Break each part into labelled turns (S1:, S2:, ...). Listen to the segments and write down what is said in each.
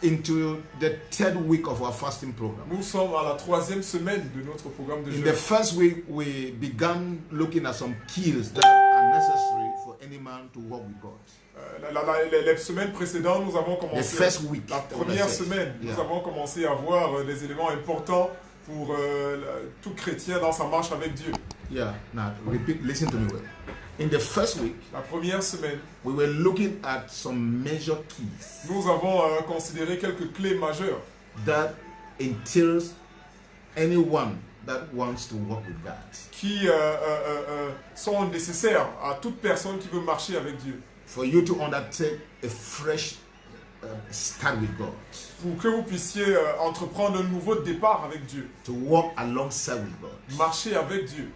S1: into the third week of our fasting program.
S2: Nous sommes à la 3e semaine de notre programme de
S1: In
S2: jeûne.
S1: the first week, we began looking at some keys that are necessary for any man to walk with God.
S2: Les semaines précédentes, nous avons
S1: The
S2: commencé.
S1: first week.
S2: La première semaine, nous avons commencé à voir des éléments importants pour tout chrétien dans sa marche avec Dieu.
S1: Yeah. Now repeat. Listen to me well. In the first week,
S2: La première semaine,
S1: we were looking at some major keys
S2: nous avons considéré quelques clés majeures
S1: that entails anyone that wants to walk with God.
S2: qui sont nécessaires à toute personne qui veut marcher avec Dieu.
S1: For you to undertake a fresh start with God,
S2: Pour que vous puissiez entreprendre un nouveau départ avec Dieu.
S1: to walk alongside with God.
S2: Marcher avec Dieu.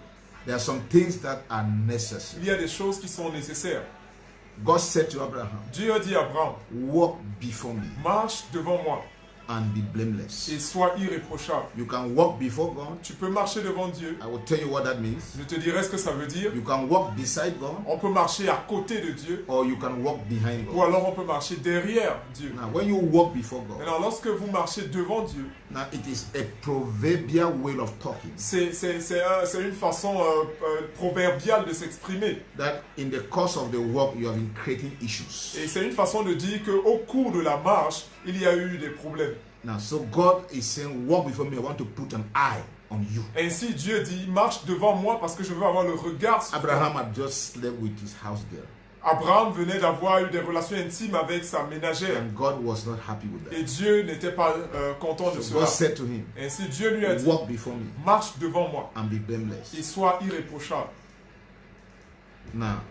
S1: There are some things that are necessary.
S2: Il y a des choses qui sont nécessaires.
S1: God said to Abraham,
S2: Dieu a dit à Abraham,
S1: walk before me
S2: marche devant moi
S1: and be blameless.
S2: et sois irréprochable.
S1: You can walk before God.
S2: Tu peux marcher devant Dieu.
S1: I will tell you what that means.
S2: Je te dirai ce que ça veut dire.
S1: You can walk beside God,
S2: On peut marcher à côté de Dieu
S1: or you can walk behind
S2: ou
S1: God.
S2: alors on peut marcher derrière Dieu.
S1: Now, when you walk before God,
S2: Alors lorsque vous marchez devant Dieu,
S1: now it is a proverbial way of talking
S2: c'est une façon proverbiale de s'exprimer.
S1: that in the course of the walk you have been creating issues.
S2: Et c'est une façon de dire qu'au cours de la marche, il y a eu des problèmes.
S1: Now, so God is saying, walk before me. I want to put an eye on you.
S2: Ainsi, Dieu dit, marche devant moi parce que je veux avoir le regard sur toi.
S1: Abraham had just slept with his house girl,
S2: Abraham venait d'avoir eu des relations intimes avec sa ménagère.
S1: and God was not happy with
S2: Et
S1: that.
S2: Dieu n'était pas content de
S1: So
S2: cela.
S1: God said to him,
S2: Ainsi, Dieu lui a dit,
S1: walk before me
S2: marche devant moi
S1: and be blameless.
S2: et sois irréprochable.
S1: Now,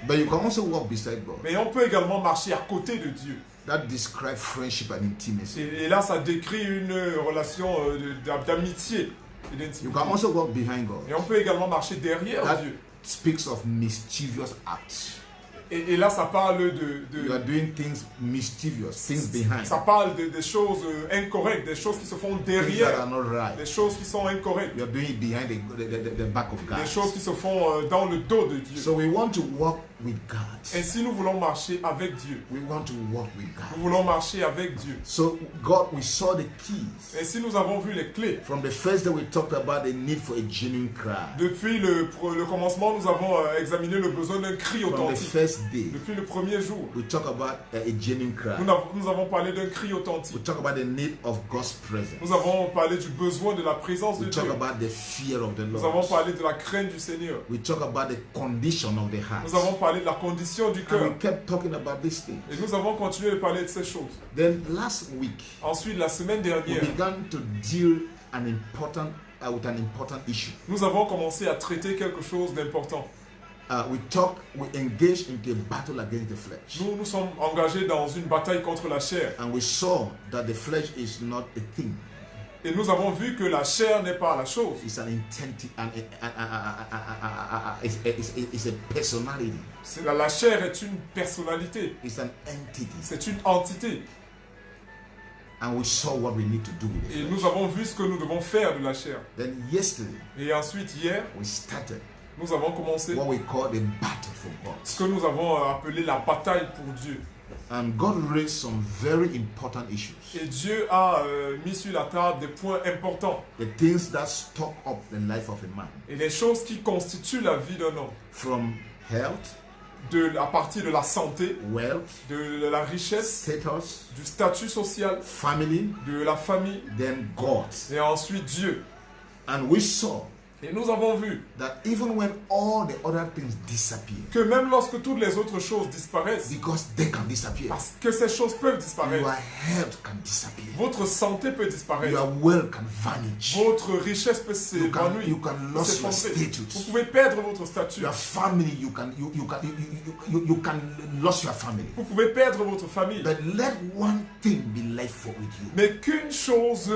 S1: but you can also walk beside God.
S2: Mais on peut également marcher à côté de Dieu.
S1: That describes friendship and intimacy.
S2: Et là, ça décrit une relation d'amitié et
S1: You
S2: d'intimité.
S1: can also walk behind God.
S2: Et on peut également marcher derrière
S1: That
S2: Dieu.
S1: speaks of mischievous acts.
S2: Et là, ça parle
S1: You are doing things mischievous, things behind,
S2: ça parle des choses incorrectes, des choses qui se font
S1: things that
S2: derrière,
S1: are not right.
S2: des choses qui sont incorrectes,
S1: You are doing it behind the back of God.
S2: des choses qui se font dans le dos de Dieu.
S1: So we want to walk with God.
S2: Ainsi, nous voulons marcher avec Dieu.
S1: We want to walk with
S2: Nous
S1: God.
S2: voulons marcher avec Dieu.
S1: So God, we saw the keys.
S2: Ainsi, nous avons vu les clés.
S1: From the first day we talked about the need for a genuine cry.
S2: Depuis le commencement, nous avons examiné le besoin d'un cri
S1: From the
S2: authentique.
S1: first day
S2: Depuis le premier jour,
S1: we talk about a genuine cry.
S2: nous avons parlé d'un cri
S1: We
S2: authentique.
S1: talk about the need of God's presence.
S2: Nous avons parlé du besoin de la présence de
S1: We
S2: Dieu.
S1: talk about the fear of the
S2: Nous avons
S1: Lord.
S2: parlé de la crainte du Seigneur.
S1: We talk about the condition of the heart.
S2: Nous avons parlé de la condition du
S1: And
S2: cœur.
S1: we kept talking about these things.
S2: Et nous avons continué de parler de ces choses.
S1: Then last week,
S2: Ensuite, la semaine
S1: we
S2: dernière,
S1: began to deal with an important issue.
S2: nous avons commencé à traiter quelque chose d'important.
S1: We engaged into a battle against the flesh.
S2: Nous sommes engagés dans une bataille contre la chair.
S1: And we saw that the flesh is not a thing.
S2: Et nous avons vu que la chair n'est pas la chose.
S1: It's an intensity, it's a personality.
S2: La chair est une personnalité.
S1: It's an entity.
S2: C'est une entité.
S1: And we saw what we need to do with
S2: Et
S1: the
S2: nous
S1: flesh.
S2: avons vu ce que nous devons faire de la chair.
S1: Then yesterday,
S2: Et ensuite, hier,
S1: we started
S2: nous avons commencé
S1: what we call the battle for God.
S2: ce que nous avons appelé la bataille pour Dieu.
S1: And God raised some very important issues.
S2: Et Dieu a mis sur la table des points importants.
S1: The things that stock up the life of a man.
S2: Et les choses qui constituent la vie d'un homme.
S1: From health,
S2: À partir de la santé,
S1: wealth,
S2: de la richesse,
S1: status,
S2: du statut social,
S1: family,
S2: de la famille,
S1: then God.
S2: et ensuite Dieu.
S1: And we saw
S2: Et nous avons vu
S1: that even when all the other things disappear,
S2: que même lorsque toutes les autres choses disparaissent,
S1: because they can disappear,
S2: parce que ces choses peuvent disparaître,
S1: your health can disappear,
S2: votre santé peut disparaître,
S1: your wealth can vanish,
S2: votre richesse peut
S1: you
S2: s'évanouir,
S1: can lose your
S2: s'effondrer. Vous
S1: status,
S2: pouvez perdre votre statut,
S1: your family, you can lose your family.
S2: vous pouvez perdre votre famille.
S1: But let one thing be left for with you.
S2: Mais qu'une chose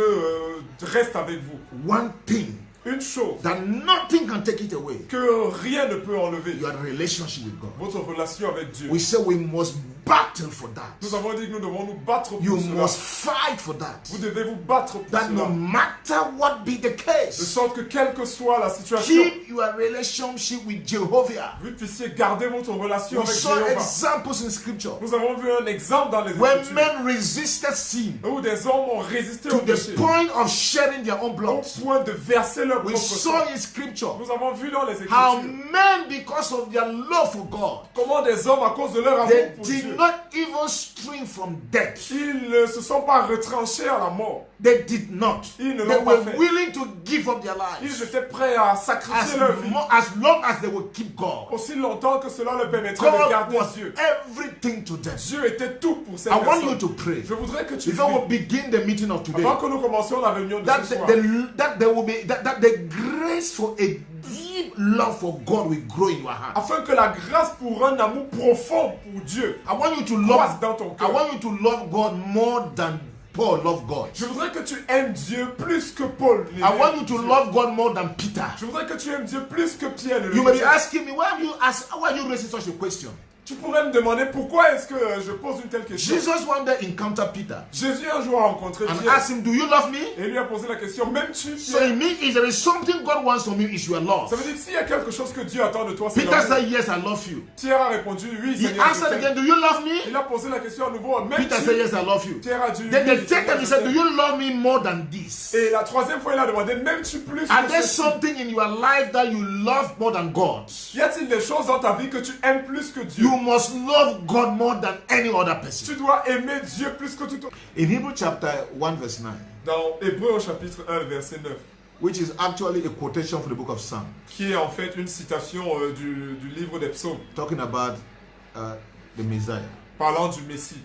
S2: reste avec vous.
S1: One thing
S2: Une chose
S1: that nothing can take it away.
S2: que rien ne peut enlever.
S1: Your relationship with God.
S2: Votre relation avec Dieu.
S1: We say we must battle for that.
S2: Nous avons dit que nous devons nous battre pour
S1: You
S2: cela.
S1: must fight for that.
S2: Vous devez vous battre pour
S1: That no
S2: cela.
S1: matter what be the
S2: De
S1: case,
S2: sorte que quelle que soit la situation,
S1: keep your relationship with Jehovah.
S2: vous puissiez garder votre relation
S1: We
S2: avec
S1: saw
S2: Jéhovah.
S1: examples in scripture
S2: Nous avons vu un exemple dans les
S1: where
S2: Écritures
S1: men resisted sin
S2: où des hommes ont résisté
S1: to
S2: au
S1: the
S2: péché
S1: point of shedding their own
S2: au
S1: blood.
S2: point de verser leur
S1: We
S2: propre
S1: saw
S2: sang.
S1: in scripture
S2: Nous avons vu dans les
S1: how
S2: Écritures
S1: men, because of their love for God,
S2: comment des hommes, à cause de leur amour
S1: they
S2: pour
S1: did
S2: Dieu,
S1: not even string from death.
S2: ils ne se sont pas retranchés à la mort.
S1: They did not.
S2: Ils ne
S1: They
S2: l'ont pas
S1: were
S2: fait.
S1: willing to give up their
S2: Ils
S1: lives
S2: étaient prêts à sacrifier leur vie
S1: as long as they would keep God.
S2: aussi longtemps que cela leur permettrait de
S1: God
S2: garder
S1: was
S2: Dieu.
S1: everything to them.
S2: Dieu était tout pour ces
S1: I want you
S2: personnes.
S1: to pray.
S2: Je voudrais que tu
S1: Before we
S2: pries,
S1: begin the meeting of today,
S2: avant que nous commencions la réunion de
S1: that
S2: ce soir,
S1: that there will be that the grace for a deep love for God will grow in your heart.
S2: afin que la grâce pour un amour profond pour Dieu
S1: I want you to
S2: croisse
S1: love.
S2: dans ton
S1: I
S2: cœur.
S1: want you to love God more than Paul loved God.
S2: Je voudrais que tu aimes Dieu plus que Paul.
S1: I want you to love God more than Peter.
S2: Je voudrais que tu aimes Dieu plus que Pierre. le
S1: You may be
S2: Dieu.
S1: asking me, why are you raising such a question?
S2: Tu pourrais me demander pourquoi est-ce que je pose une telle question.
S1: Jesus one day encountered Peter
S2: Jésus un jour a rencontré
S1: and
S2: Pierre
S1: asked him, do you love me?
S2: et lui a posé la question, m'aimes-tu
S1: So
S2: Pierre?
S1: it means if there is something God wants from you, it's your love.
S2: Ça veut dire que s'il y a quelque chose que Dieu attend de toi, c'est
S1: Peter
S2: l'amour.
S1: said, yes, I love you.
S2: Pierre a répondu, oui,
S1: He
S2: Seigneur, je
S1: answered
S2: t'aime.
S1: again, do you love me?
S2: Il a posé la question à nouveau,
S1: Peter said,
S2: m'aimes-tu?
S1: yes, I love you.
S2: Pierre a dit,
S1: Then
S2: oui,
S1: the third
S2: Seigneur,
S1: time he
S2: je
S1: said, do
S2: t'aime.
S1: you love me more than this?
S2: Et la troisième fois, il a demandé, m'aimes-tu plus
S1: Are
S2: que
S1: there
S2: ceci?
S1: something in your life that you love more than God?
S2: Y a-t-il des choses dans ta vie que tu aimes plus que Dieu?
S1: You must love God more than any other person.
S2: Tu dois aimer Dieu plus que tout autre.
S1: In Hebrew chapter 1 verse 9,
S2: Dans Hébreux au chapitre 1, verset 9,
S1: which is actually a quotation from the book of Psalms,
S2: qui est en fait une citation du livre des psaumes,
S1: talking about the Messiah,
S2: parlant du Messie,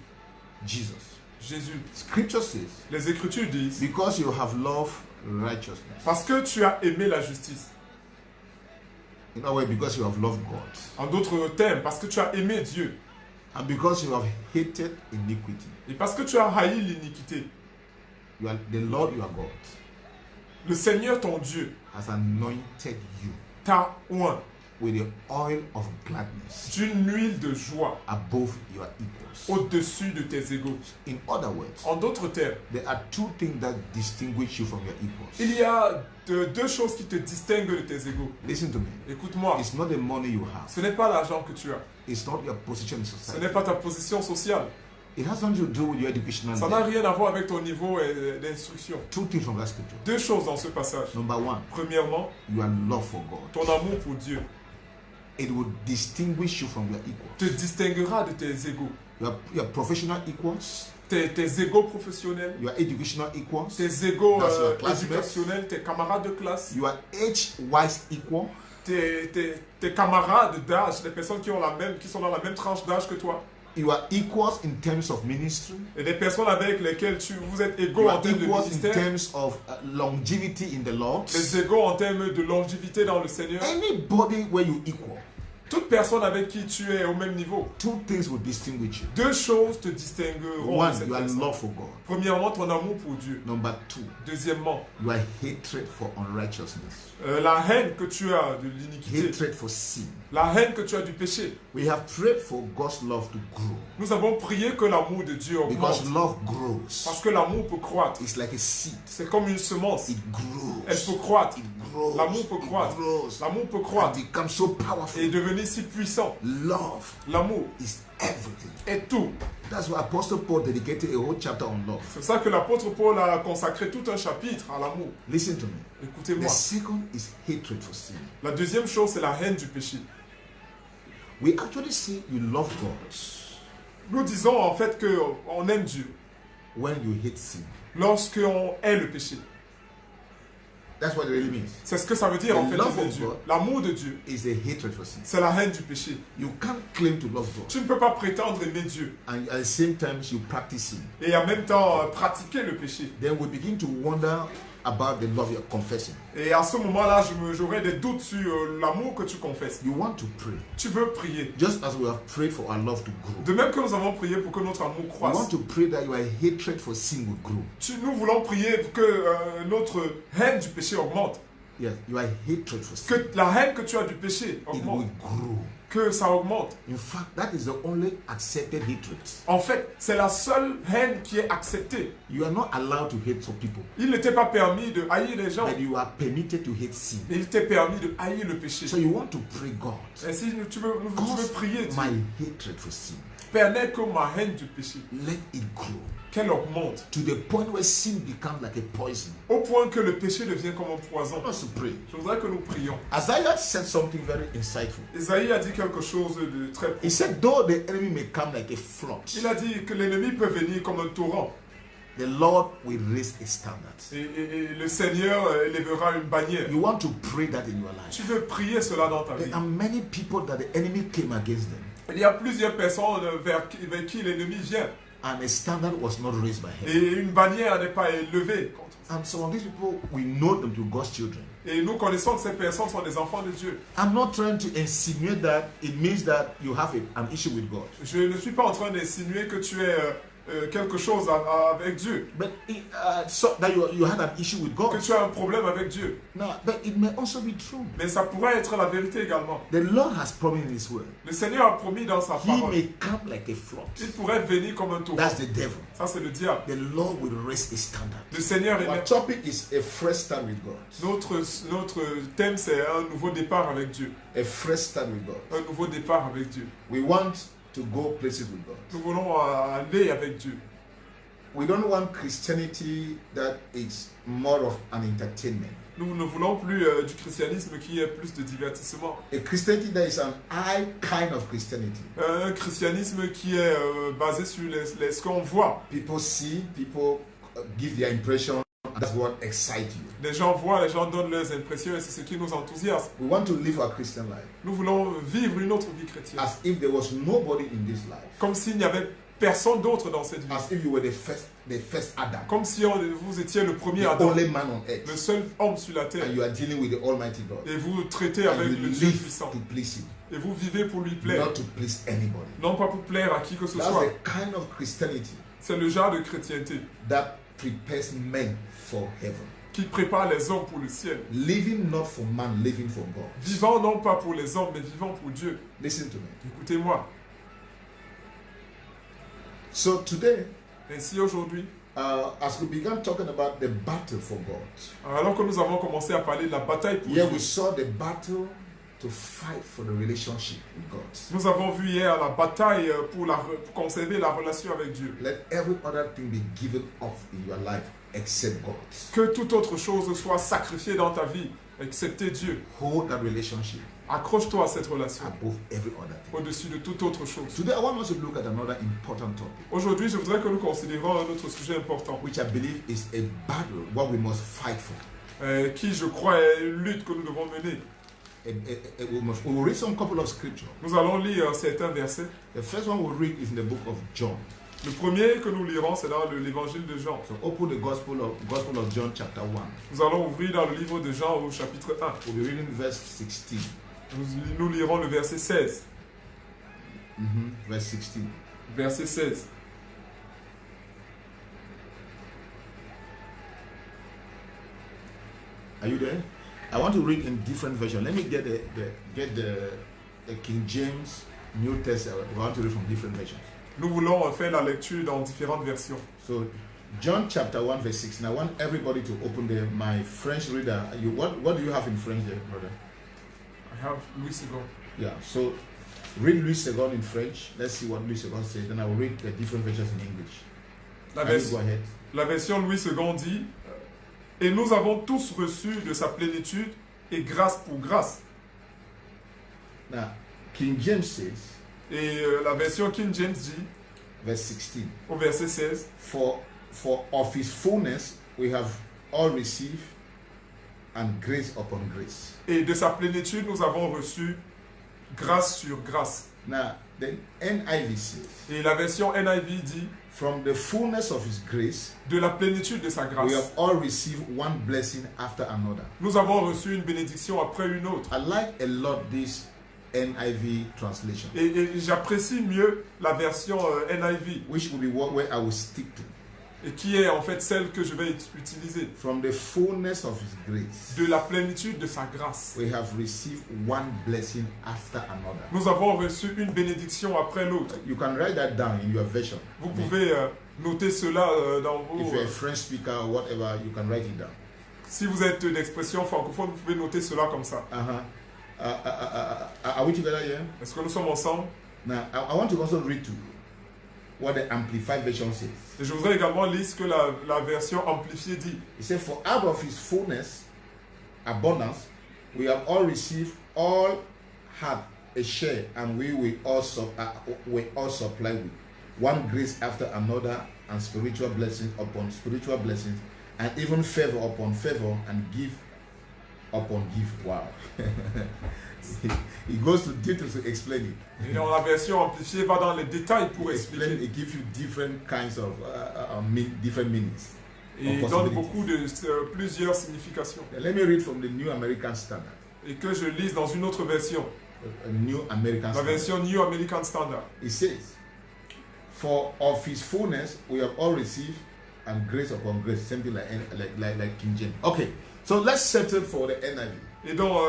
S1: Jesus.
S2: Jésus.
S1: Scripture says,
S2: Les Écritures disent,
S1: because you have loved righteousness.
S2: parce que tu as aimé la justice.
S1: In other words, because you have loved God.
S2: En d'autres termes, parce que tu as aimé Dieu.
S1: And because you have hated iniquity.
S2: Et parce que tu as haï l'iniquité.
S1: You are, the Lord your God
S2: Le Seigneur ton Dieu
S1: has anointed you
S2: t'a oint
S1: with the oil of gladness
S2: d'une huile de joie
S1: above your equals.
S2: au-dessus de tes égaux.
S1: In other words,
S2: En d'autres termes,
S1: there are two things that distinguish you from your equals.
S2: il y a deux choses qui te distinguent de tes égaux.
S1: Listen to me.
S2: Écoute-moi,
S1: It's not the money you have.
S2: ce n'est pas l'argent que tu as.
S1: It's not your position in
S2: Ce
S1: society.
S2: n'est pas ta position sociale.
S1: It has nothing to do with your educational
S2: Ça n'a
S1: level.
S2: rien à voir avec ton niveau d'instruction.
S1: Two things from that scripture.
S2: Deux choses dans ce passage.
S1: Number one,
S2: Premièrement,
S1: your love for God.
S2: ton amour pour Dieu
S1: It will distinguish you from your equals.
S2: te distinguera de tes égaux.
S1: Your professional equals,
S2: Tes égaux professionnels,
S1: your educational equals,
S2: tes égaux
S1: That's your classmates.
S2: éducationnels, tes camarades de classe,
S1: your age-wise equal,
S2: tes camarades d'âge, les personnes qui sont dans la même tranche d'âge que toi,
S1: your equals in terms of ministry,
S2: et des personnes avec lesquelles vous êtes égaux
S1: your
S2: en termes de
S1: equals in
S2: ministère,
S1: terms of longevity in the Lord.
S2: les égaux en termes de longévité dans le Seigneur.
S1: Anybody where you equal,
S2: Toute personne avec qui tu es au même niveau,
S1: two things will distinguish you.
S2: deux choses te distingueront de
S1: One,
S2: cette
S1: your
S2: personne.
S1: love for God.
S2: Premièrement, ton amour pour Dieu.
S1: Number two,
S2: Deuxièmement,
S1: your hatred for unrighteousness,
S2: la haine que tu as de l'iniquité,
S1: hatred for sin.
S2: la haine que tu as du péché.
S1: We have prayed for God's love to grow
S2: Nous avons prié que l'amour de Dieu augmente.
S1: because love
S2: Parce
S1: grows.
S2: que l'amour peut croître.
S1: It's like a seed.
S2: C'est comme une semence.
S1: It grows.
S2: Elle peut croître.
S1: It grows.
S2: L'amour peut
S1: It
S2: croître.
S1: grows.
S2: L'amour peut
S1: And
S2: croître
S1: become so powerful.
S2: et devenir si puissant.
S1: Love
S2: L'amour
S1: is everything.
S2: est tout.
S1: That's why Apostle Paul dedicated a whole chapter on love.
S2: C'est ça que l'apôtre Paul a consacré tout un chapitre à l'amour.
S1: Listen to me. The
S2: Écoutez-moi.
S1: second is hatred for sin.
S2: La deuxième chose, c'est la haine du péché.
S1: We actually say you love God
S2: Nous disons en fait qu'on aime Dieu
S1: when you hate sin.
S2: lorsqu'on hait le péché.
S1: That's what it really means.
S2: C'est ce que ça veut dire en
S1: The
S2: fait
S1: love
S2: aimer
S1: of
S2: Dieu.
S1: God.
S2: L'amour de Dieu,
S1: Is a hatred for sin.
S2: c'est la haine du péché.
S1: You can't claim to love God
S2: Tu ne peux pas prétendre aimer Dieu
S1: and at the same time you practice sin.
S2: et en même temps pratiquer le péché.
S1: Then we begin to wonder about the love you're confessing.
S2: Et à ce moment-là, j'aurais des doutes sur l'amour que tu confesses.
S1: You want to pray,
S2: Tu veux prier.
S1: just as we have prayed for our love to grow.
S2: De même que nous avons prié pour que notre amour
S1: You
S2: croisse.
S1: want to pray that your hatred for sin will grow.
S2: Nous voulons prier pour que notre haine du péché augmente.
S1: Yes, your hatred for sin,
S2: Que la haine que tu as du péché
S1: it will
S2: augmente.
S1: grow.
S2: que ça augmente.
S1: In fact, that is the only accepted hatred.
S2: En fait, c'est la seule haine qui est acceptée.
S1: You are not allowed to hate some people,
S2: Il n'était pas permis de haïr les gens,
S1: but you are permitted to hate sin.
S2: mais il était permis de haïr le péché.
S1: So you want to pray, God,
S2: Et si tu veux prier, Dieu,
S1: my hatred for sin,
S2: permets que ma haine du péché,
S1: let it grow
S2: qu'elle augmente,
S1: to the point where sin becomes like a poison.
S2: au point que le péché devient comme un poison.
S1: Let us pray.
S2: Je voudrais que nous prions.
S1: Isaiah said something very insightful.
S2: Isaïe a dit quelque chose de très
S1: He
S2: profond.
S1: said, though the enemy may come like a flood,
S2: Il a dit que l'ennemi peut venir comme un torrent.
S1: the Lord will raise a standard.
S2: Et le Seigneur élèvera une bannière.
S1: You want to pray that in your life.
S2: Tu veux prier cela dans ta vie.
S1: There are many people that the enemy came against them,
S2: Il y a plusieurs personnes vers qui l'ennemi vient.
S1: and a standard was not raised by him.
S2: Et une bannière n'est pas élevée contre ça.
S1: And some of these people, we know them to God's children.
S2: Et nous connaissons que ces personnes sont des enfants de Dieu.
S1: I'm not trying to insinuate that it means that you have an issue with God.
S2: Je ne suis pas en train d'insinuer que tu es quelque chose avec Dieu.
S1: But so that you had an issue with
S2: Que
S1: God.
S2: tu as un problème avec Dieu.
S1: No, but it may also be true.
S2: Mais ça pourrait être la vérité également.
S1: The Lord has promised in His word.
S2: Le Seigneur a promis dans sa
S1: He
S2: parole.
S1: may come like a flood.
S2: Il pourrait venir comme un torrent.
S1: That's the devil.
S2: Ça, c'est le diable.
S1: The Lord will raise a standard.
S2: Le Seigneur est
S1: Our topic is a fresh start with God.
S2: Notre thème, c'est un nouveau départ avec Dieu.
S1: A fresh start with God.
S2: Un nouveau départ avec Dieu.
S1: We want to go places with God.
S2: Nous voulons aller avec Dieu.
S1: We don't want Christianity that is more of an entertainment.
S2: Nous ne voulons plus du christianisme qui est plus de divertissement.
S1: A Christianity that is an high kind of Christianity.
S2: Un christianisme qui est basé sur ce qu'on voit.
S1: People see, people give their impression, and that's what excites you.
S2: Les gens voient, les gens donnent leurs impressions et c'est ce qui nous enthousiasme.
S1: We want to live our Christian life
S2: Nous voulons vivre une autre vie chrétienne.
S1: as if there was nobody in this life.
S2: Comme s'il n'y avait personne d'autre dans cette vie.
S1: As if you were the first Adam,
S2: Comme si vous étiez le premier
S1: the
S2: Adam,
S1: only man on
S2: le
S1: earth,
S2: seul homme sur la terre.
S1: and you are dealing with the Almighty God.
S2: Et vous traitez
S1: And
S2: avec
S1: you
S2: le Dieu
S1: live
S2: puissant.
S1: to please Him,
S2: Et vous vivez pour lui plaire.
S1: not to please anybody.
S2: Non pas pour plaire à qui que ce
S1: That's
S2: soit.
S1: the kind of Christianity
S2: C'est le genre de chrétienté
S1: that prepares men for heaven.
S2: qui prépare les hommes pour le ciel.
S1: Living not for man, living for God.
S2: Vivant non pas pour les hommes, mais vivant pour Dieu.
S1: Listen to me.
S2: Écoutez-moi.
S1: So today,
S2: Ainsi aujourd'hui,
S1: as we began talking about the battle for God,
S2: alors que nous avons commencé à parler de la bataille pour
S1: here
S2: Dieu,
S1: we saw the battle to fight for the relationship with God.
S2: nous avons vu hier la bataille pour conserver la relation avec Dieu.
S1: Let every other thing be given up in your life except God.
S2: Que toute autre chose soit sacrifiée dans ta vie, excepté Dieu.
S1: Hold that relationship
S2: Accroche-toi à cette relation
S1: above every other thing.
S2: au-dessus de toute autre chose.
S1: Today, I want us to look at another important topic,
S2: Aujourd'hui, je voudrais que nous considérions un autre sujet important,
S1: which I believe is a battle what we must fight for.
S2: qui, je crois, est une lutte que nous devons mener.
S1: We will read some couple of scriptures.
S2: Nous allons lire certains versets.
S1: The first one we'll read is in the book of John.
S2: Le premier que nous lirons, c'est dans l'évangile de Jean.
S1: So open the Gospel of John chapter 1.
S2: Nous allons ouvrir dans le livre de Jean au chapitre 1.
S1: We'll be reading verse 16.
S2: Nous lirons le verset 16.
S1: Verse 16.
S2: Verset 16.
S1: Are you there? I want to read in different versions. Let me get the King James New Testament. I want to read from different versions.
S2: Nous voulons faire la lecture dans différentes versions.
S1: So John chapter 1 verse 16. I want everybody to open my French reader. What do you have in French there, brother?
S2: I have Louis II.
S1: Yeah, so read Louis II in French. Let's see what Louis II says. Then I will read the different versions in English. Go ahead.
S2: La version Louis II dit « Et nous avons tous reçu de sa plénitude et grâce pour grâce.
S1: Now, King James says, »
S2: Et la version King James dit,
S1: verse 16,
S2: au verset 16, «
S1: For of his fullness we have all received, and grace upon grace. »
S2: Et de sa plénitude, nous avons reçu grâce sur grâce.
S1: Now, the NIV says,
S2: Et la version NIV dit,
S1: from the fullness of his grace,
S2: de la plénitude de sa
S1: we
S2: grâce.
S1: have all received one blessing after another.
S2: Nous avons reçu une bénédiction après une autre.
S1: I like a lot this NIV translation,
S2: Et j'apprécie mieux la version NIV.
S1: which will be where I will stick to.
S2: Et qui est en fait celle que je vais utiliser.
S1: From the fullness of His grace,
S2: De la plénitude de sa grâce.
S1: we have received one blessing after another.
S2: Nous avons reçu une bénédiction après l'autre.
S1: You can write that down in your version.
S2: Vous pouvez noter cela dans vos...
S1: If you're a French speaker or whatever, you can write it down.
S2: Si vous êtes d'expression francophone, vous pouvez noter cela comme ça.
S1: Are we together here?
S2: Est-ce que nous sommes ensemble?
S1: Now, I want to also read to you what the Amplified Version says.
S2: Et je voudrais également lire ce que la version amplifiée dit.
S1: It says, for out of His fullness, abundance, we have all received, all had a share, and we will all supply with one grace after another, and spiritual blessings upon spiritual blessings, and even favor upon favor, and gift upon gift. Wow. He goes to details to explain it.
S2: Et dans la version amplifiée va dans les détails pour expliquer.
S1: It gives you different kinds of different meanings.
S2: Et il donne beaucoup de plusieurs significations.
S1: Let me read from the New American Standard.
S2: Et que je lise dans une autre version.
S1: New American
S2: La
S1: Standard.
S2: version New American Standard.
S1: It says, for of His fullness we have all received, and grace upon grace, something like King James. Okay, so let's settle for the NIV.
S2: Et donc,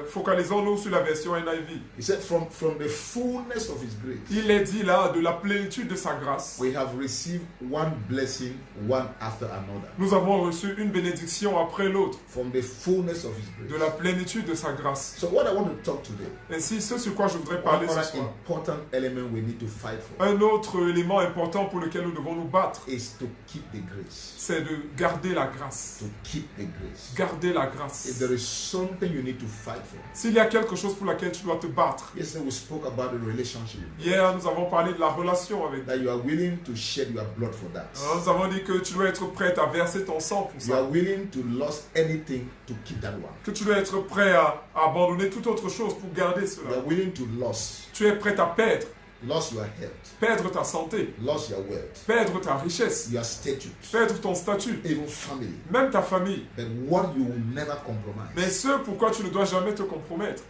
S2: focalisons-nous sur la version NIV.
S1: He said, from the fullness of His grace,
S2: Il est dit là, de la plénitude de sa grâce,
S1: we have received one blessing, one after another.
S2: nous avons reçu une bénédiction après l'autre,
S1: From the fullness of His
S2: de
S1: grace.
S2: la plénitude de sa grâce.
S1: So what I want to talk today,
S2: Ainsi, ce sur quoi je voudrais
S1: one
S2: parler ce
S1: other
S2: soir,
S1: important element we need to fight for
S2: un autre élément important pour lequel nous devons nous battre,
S1: is to keep the grace.
S2: c'est de garder la grâce.
S1: To keep the grace.
S2: Garder la
S1: If
S2: grâce.
S1: there is something you need to fight for.
S2: S'il y a quelque chose pour laquelle tu dois te battre,
S1: Yesterday we spoke about the relationship.
S2: hier nous avons parlé de la relation avec Dieu.
S1: That you are willing to shed your blood for that.
S2: Nous avons dit que tu dois être prêt à verser ton sang pour
S1: You
S2: ça.
S1: are willing to lose anything to keep that one.
S2: Que tu dois être prêt à abandonner toute autre chose pour garder
S1: You
S2: cela.
S1: are willing to lose
S2: Tu es prêt à
S1: your health,
S2: perdre ta santé,
S1: lose your wealth,
S2: perdre ta richesse,
S1: your status,
S2: perdre ton statut,
S1: even family.
S2: même ta famille.
S1: But what you will never compromise,
S2: Mais ce pourquoi tu ne dois jamais te compromettre,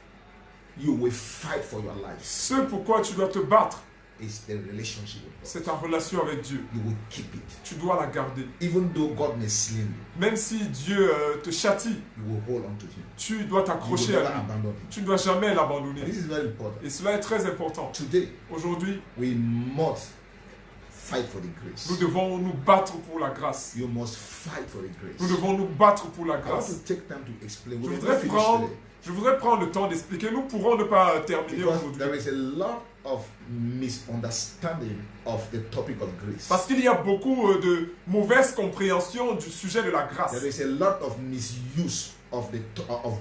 S1: you will fight for your life,
S2: ce pourquoi tu dois te battre,
S1: is the relationship with God.
S2: c'est ta relation avec Dieu.
S1: You will keep it.
S2: Tu dois la garder.
S1: Even though God may slay you,
S2: Même si Dieu te châtie,
S1: you will hold on to Him.
S2: tu dois
S1: You will
S2: t'accrocher
S1: never
S2: à lui.
S1: abandon Him.
S2: Tu ne dois jamais l'abandonner.
S1: And this is very important.
S2: Et cela est très important.
S1: Today,
S2: Aujourd'hui,
S1: we must fight for the grace.
S2: nous devons nous battre pour la grâce.
S1: You must fight for the
S2: Nous
S1: grace.
S2: devons nous battre pour la
S1: I want
S2: grâce.
S1: to take time to explain.
S2: Je
S1: We will
S2: voudrais
S1: not finish
S2: prendre,
S1: today.
S2: je voudrais prendre le temps d'expliquer. Nous pourrons ne pas terminer
S1: Because
S2: aujourd'hui.
S1: there is a lot of misunderstanding of the topic of grace.
S2: Parce qu'il y a beaucoup de mauvaise compréhension du sujet de la grâce.
S1: There is a lot of misuse of